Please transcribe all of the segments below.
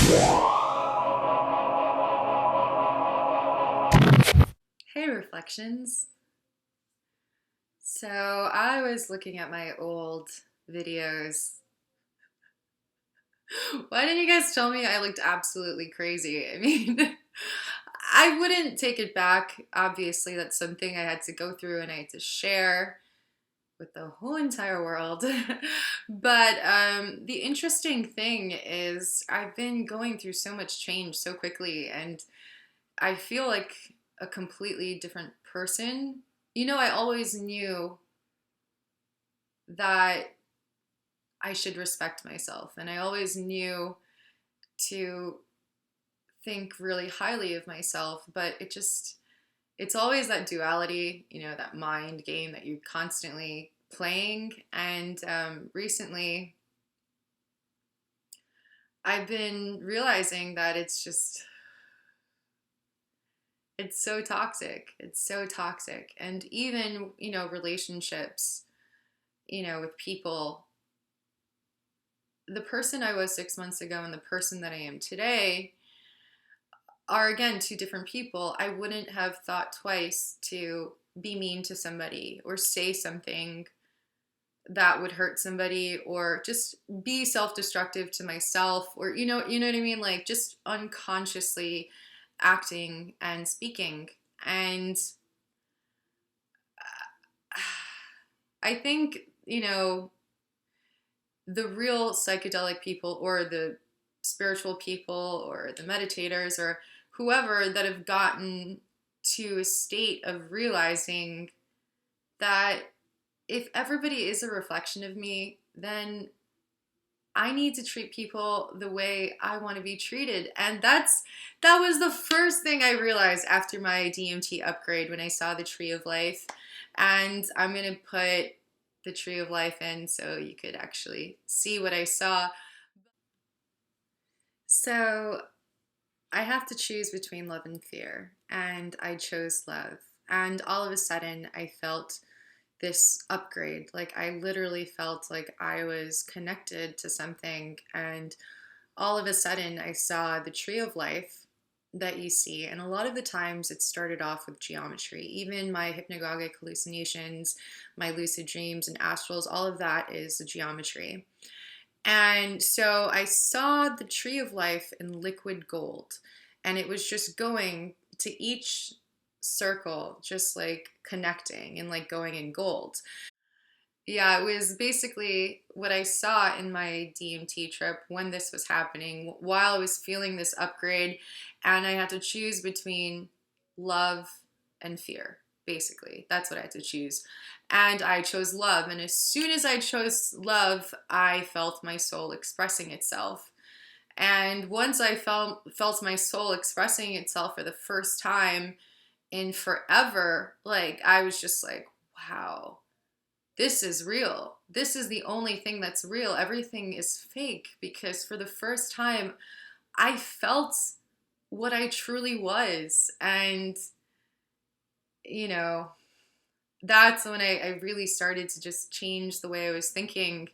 Hey, Reflections. So I was looking at my old videos. Why didn't you guys tell me I looked absolutely crazy? I mean, I wouldn't take it back. Obviously, that's something I had to go through and I had to share with the whole entire world. But the interesting thing is, I've been going through so much change so quickly, and I feel like a completely different person. I always knew that I should respect myself, and I always knew to think really highly of myself, but it's always that duality, that mind game that you're constantly playing. And recently, I've been realizing that it's so toxic. It's so toxic. And even, relationships, with people, the person I was 6 months ago and the person that I am today are, again, two different people. I wouldn't have thought twice to be mean to somebody or say something that would hurt somebody, or just be self-destructive to myself, or you know what I mean, like just unconsciously acting and speaking. And I think, the real psychedelic people, or the spiritual people, or the meditators, or whoever that have gotten to a state of realizing that if everybody is a reflection of me, then I need to treat people the way I want to be treated. And that was the first thing I realized after my DMT upgrade, when I saw the Tree of Life. And I'm going to put the Tree of Life in so you could actually see what I saw. So I have to choose between love and fear, and I chose love. And all of a sudden, I felt this upgrade. Like, I literally felt like I was connected to something. And all of a sudden, I saw the Tree of Life that you see. And a lot of the times, it started off with geometry. Even my hypnagogic hallucinations, my lucid dreams, and astrals, all of that is the geometry. And so I saw the Tree of Life in liquid gold, and it was just going to each circle, just like connecting and like going in gold. Yeah, it was basically what I saw in my DMT trip when this was happening, while I was feeling this upgrade, and I had to choose between love and fear. Basically, that's what I had to choose. And I chose love. And as soon as I chose love, I felt my soul expressing itself. And once I felt my soul expressing itself for the first time in forever, like, I was just like, wow, this is real. This is the only thing that's real. Everything is fake, because for the first time, I felt what I truly was. And, you know, that's when I really started to just change the way I was thinking.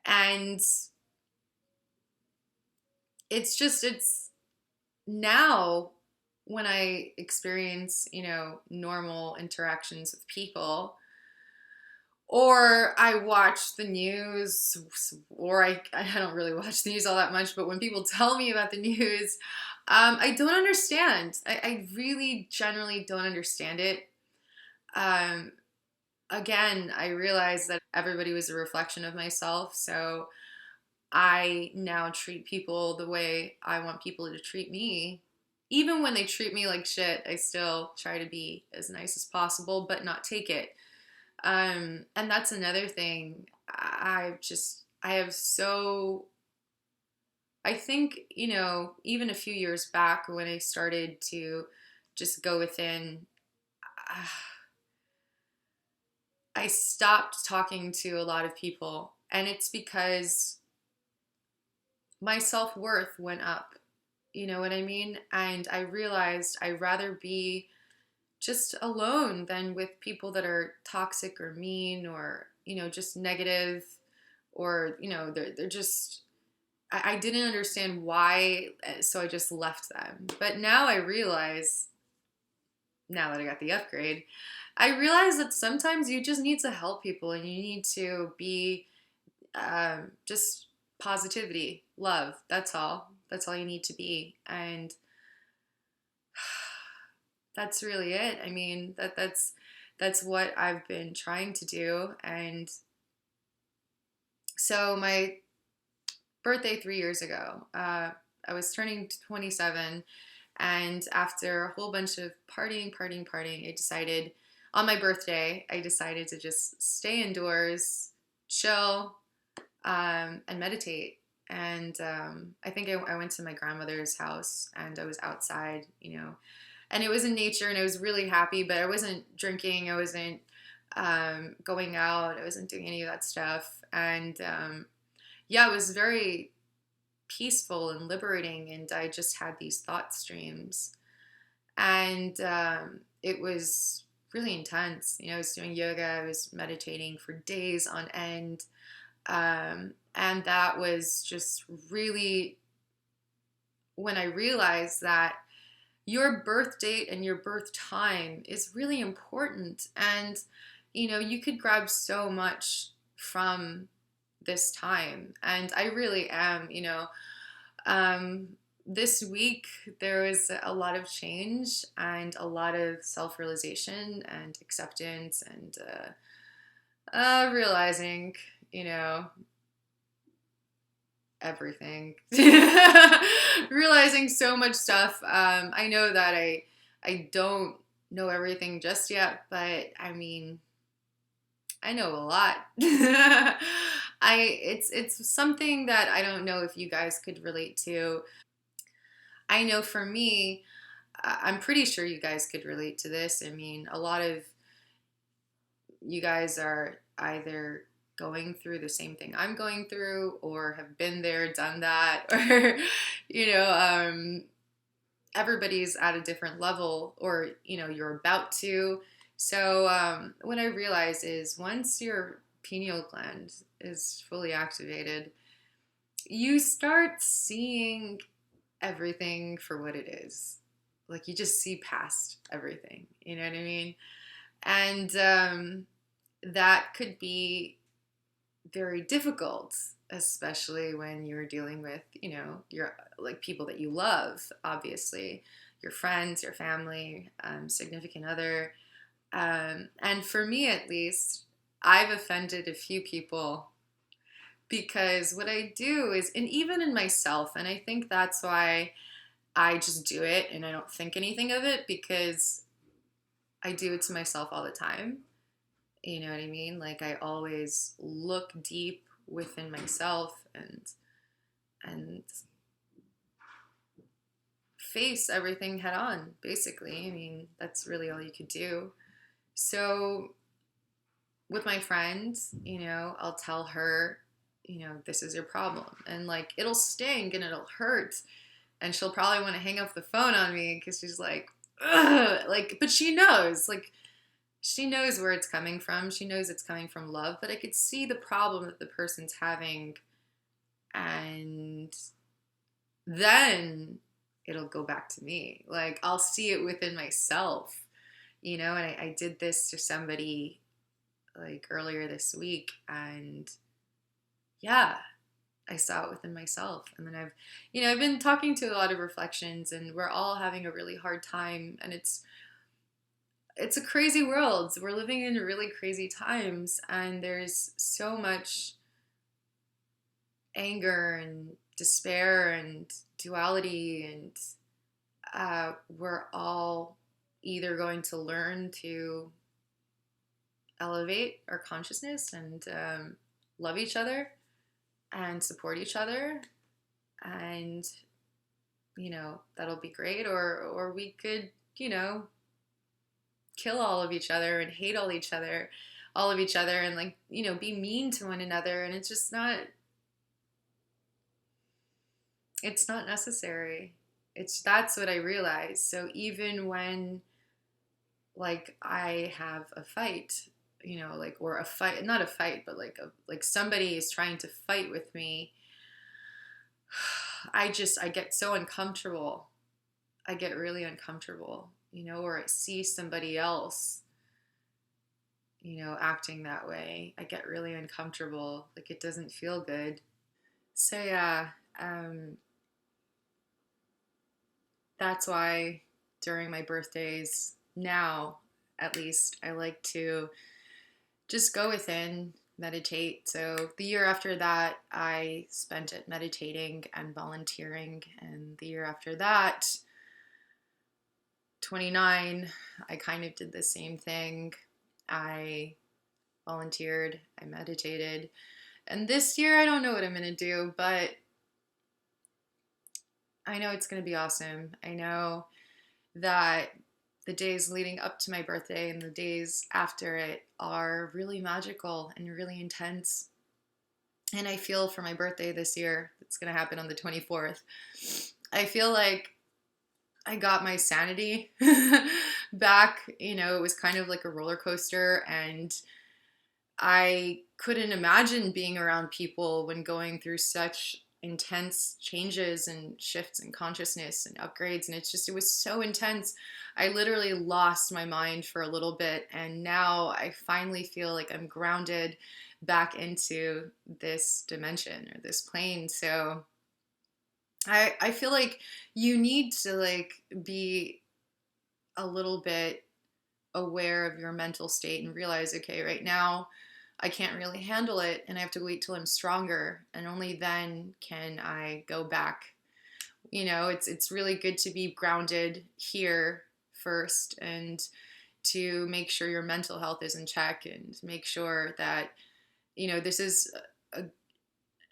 And it's now when I experience, normal interactions with people, or I watch the news, or I don't really watch the news all that much, but when people tell me about the news, I don't understand. I really generally don't understand it. Um, Again, I realized that everybody was a reflection of myself, so I now treat people the way I want people to treat me. Even when they treat me like shit, I still try to be as nice as possible, but not take it. And that's another thing. I have so, I think, even a few years back when I started to just go within, uh, I stopped talking to a lot of people. And it's because my self worth went up. You know what I mean? And I realized I'd rather be just alone than with people that are toxic or mean, or, just negative, or, they're just I didn't understand why, so I just left them. But now I realize, now that I got the upgrade, I realize that sometimes you just need to help people, and you need to be just positivity, love. That's all. That's all you need to be. And that's really it. I mean, that's what I've been trying to do. And so my birthday 3 years ago, I was turning 27, and after a whole bunch of partying, I decided on my birthday, I decided to just stay indoors, chill, and meditate. And I think I went to my grandmother's house, and I was outside, and it was in nature, and I was really happy, but I wasn't drinking, I wasn't going out, I wasn't doing any of that stuff. And yeah, it was very peaceful and liberating, and I just had these thought streams. And it was really intense. I was doing yoga, I was meditating for days on end. And that was just really when I realized that your birth date and your birth time is really important. And, you could grab so much from this time. And I really am, this week there was a lot of change and a lot of self-realization and acceptance and realizing, everything. Realizing so much stuff. I know that I don't know everything just yet, but I mean, I know a lot. It's something that I don't know if you guys could relate to. I know for me, I'm pretty sure you guys could relate to this. I mean, a lot of you guys are either going through the same thing I'm going through, or have been there, done that, or, everybody's at a different level, or, you're about to. So what I realize is once your pineal gland is fully activated, you start seeing everything for what it is. Like you just see past everything, you know what I mean? And that could be very difficult, especially when you're dealing with, your like people that you love, obviously, your friends, your family, significant other. And for me, at least, I've offended a few people because what I do is, and even in myself, and I think that's why I just do it and I don't think anything of it, because I do it to myself all the time. You know what I mean? Like I always look deep within myself and face everything head on, basically. I mean, that's really all you could do. So with my friend, I'll tell her, this is your problem. And like it'll sting and it'll hurt. And she'll probably want to hang up the phone on me because she's like, ugh, like, but she knows, like, she knows where it's coming from. She knows it's coming from love, but I could see the problem that the person's having. And then it'll go back to me. Like, I'll see it within myself, and I did this to somebody like earlier this week. And yeah, I saw it within myself. And then I've been talking to a lot of reflections, and we're all having a really hard time. And it's a crazy world. We're living in really crazy times, and there's so much anger and despair and duality, and we're all either going to learn to elevate our consciousness and love each other and support each other, and that'll be great, or we could kill all of each other and hate all of each other, and like be mean to one another, and it's not necessary. That's what I realized. So even when like I have a fight, or a fight, not a fight, but like somebody is trying to fight with me, I get so uncomfortable. I get really uncomfortable, or I see somebody else, acting that way. I get really uncomfortable. Like, it doesn't feel good. So, yeah, um, that's why during my birthdays, now at least, I like to just go within, meditate. So the year after that, I spent it meditating and volunteering. And the year after that, 29, I kind of did the same thing. I volunteered, I meditated. And this year, I don't know what I'm going to do, but I know it's going to be awesome. I know that the days leading up to my birthday and the days after it are really magical and really intense. And I feel for my birthday this year, it's going to happen on the 24th, I feel like I got my sanity back. It was kind of like a roller coaster, and I couldn't imagine being around people when going through such intense changes and shifts in consciousness and upgrades. And it was so intense. I literally lost my mind for a little bit. And now I finally feel like I'm grounded back into this dimension or this plane. So I feel like you need to like be a little bit aware of your mental state and realize, okay, right now I can't really handle it and I have to wait till I'm stronger, and only then can I go back. It's really good to be grounded here first, and to make sure your mental health is in check, and make sure that this is a,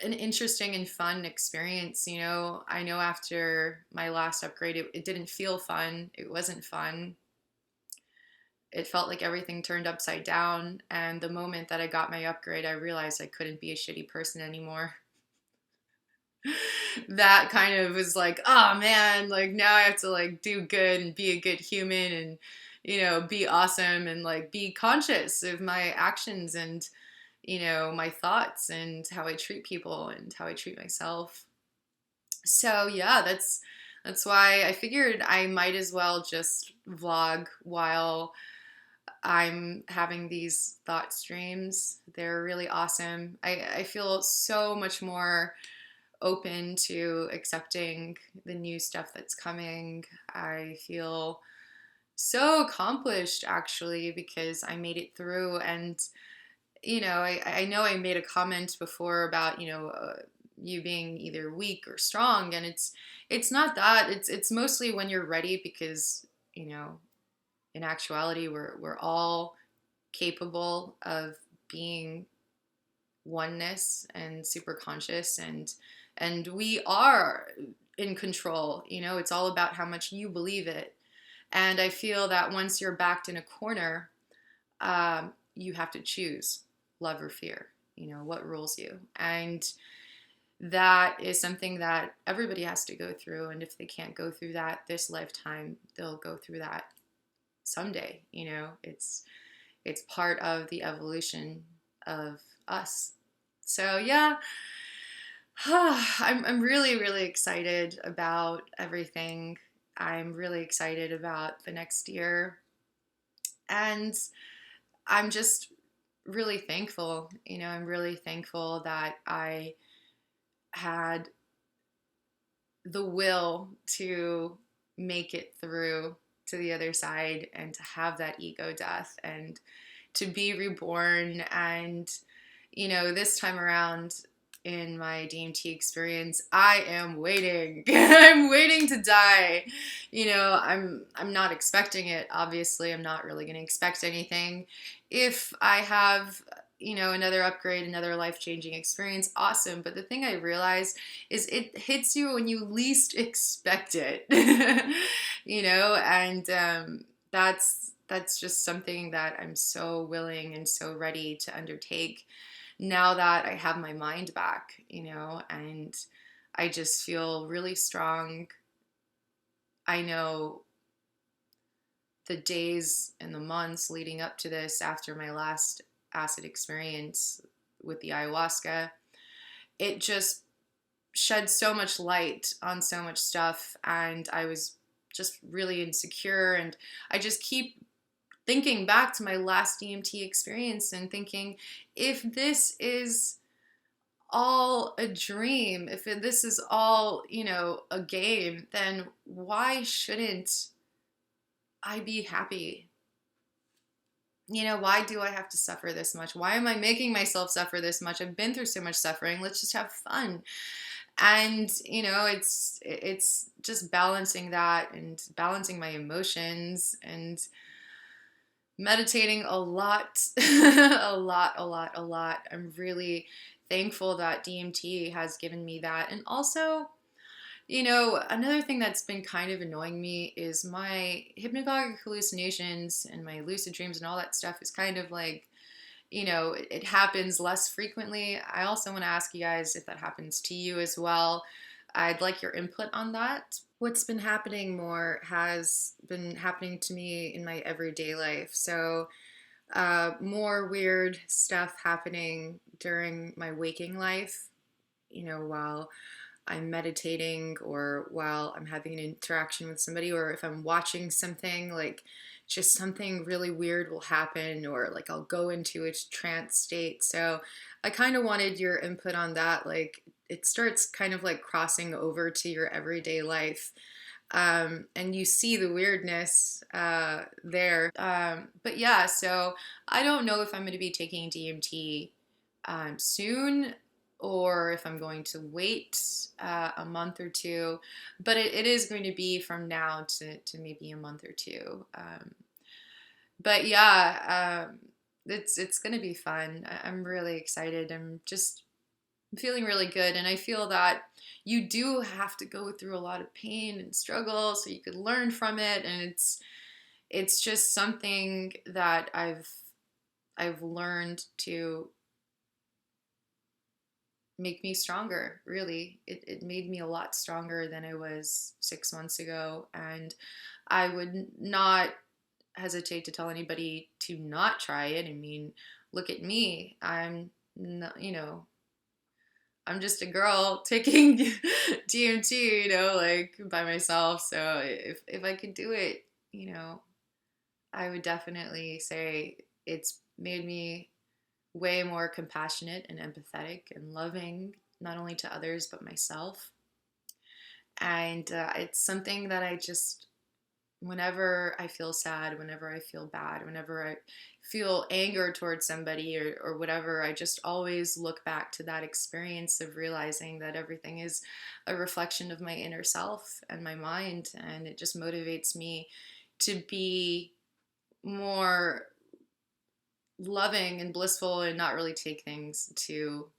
an interesting and fun experience. I know after my last upgrade, it didn't feel fun. It wasn't fun. It felt like everything turned upside down. And the moment that I got my upgrade, I realized I couldn't be a shitty person anymore. That kind of was like, oh man, like now I have to like do good and be a good human, and be awesome, and like be conscious of my actions and my thoughts and how I treat people and how I treat myself. So yeah, that's why I figured I might as well just vlog while I'm having these thought streams. They're really awesome. I feel so much more open to accepting the new stuff that's coming. I feel so accomplished actually, because I made it through. And I know I made a comment before about you being either weak or strong, and it's not that. It's mostly when you're ready, because in actuality we're all capable of being oneness and super conscious, and we are in control. It's all about how much you believe it. And I feel that once you're backed in a corner, you have to choose love or fear, what rules you. And that is something that everybody has to go through. And if they can't go through that this lifetime, they'll go through that someday. It's part of the evolution of us. So yeah, I'm really, really excited about everything. I'm really excited about the next year. And I'm just really thankful. I'm really thankful that I had the will to make it through to the other side, and to have that ego death, and to be reborn. And this time around in my DMT experience, I am waiting. I'm waiting to die. I'm not expecting it. Obviously, I'm not really going to expect anything. If I have another upgrade, another life-changing experience, awesome. But the thing I realized is it hits you when you least expect it. And that's just something that I'm so willing and so ready to undertake now that I have my mind back, and I just feel really strong. I know the days and the months leading up to this, after my last acid experience with the ayahuasca, it just shed so much light on so much stuff, and I was just really insecure. And I just keep thinking back to my last DMT experience and thinking, if this is all a dream, if this is all, a game, then why shouldn't I be happy? Why do I have to suffer this much? Why am I making myself suffer this much? I've been through so much suffering. Let's just have fun. And it's just balancing that and balancing my emotions and meditating a lot. A lot. I'm really thankful that DMT has given me that. And also, another thing that's been kind of annoying me is my hypnagogic hallucinations and my lucid dreams and all that stuff is kind of like, it happens less frequently. I also want to ask you guys if that happens to you as well. I'd like your input on that. What's been happening more has been happening to me in my everyday life. So, more weird stuff happening during my waking life, while I'm meditating or while I'm having an interaction with somebody, or if I'm watching something, like just something really weird will happen, or like I'll go into a trance state. So I kind of wanted your input on that. Like it starts kind of like crossing over to your everyday life. And you see the weirdness there. But yeah, so I don't know if I'm going to be taking DMT soon, or if I'm going to wait a month or two, but it is going to be from now to maybe a month or two. But yeah, it's going to be fun. I'm really excited. I'm feeling really good, and I feel that you do have to go through a lot of pain and struggle so you could learn from it, and it's just something that I've learned to make me stronger. Really, it made me a lot stronger than I was 6 months ago, and I would not hesitate to tell anybody to not try it. I mean, look at me. I'm not, I'm just a girl taking DMT, like by myself. So if I could do it, I would definitely say it's made me way more compassionate and empathetic and loving, not only to others, but myself. And it's something that I just, whenever I feel sad, whenever I feel bad, whenever I feel anger towards somebody or whatever, I just always look back to that experience of realizing that everything is a reflection of my inner self and my mind. And it just motivates me to be more loving and blissful and not really take things to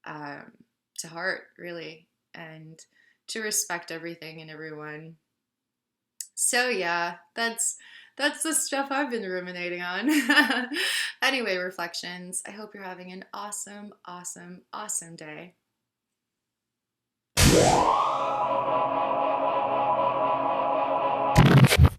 heart, really, and to respect everything and everyone. So yeah, that's the stuff I've been ruminating on. Anyway, reflections. I hope you're having an awesome, awesome, awesome day.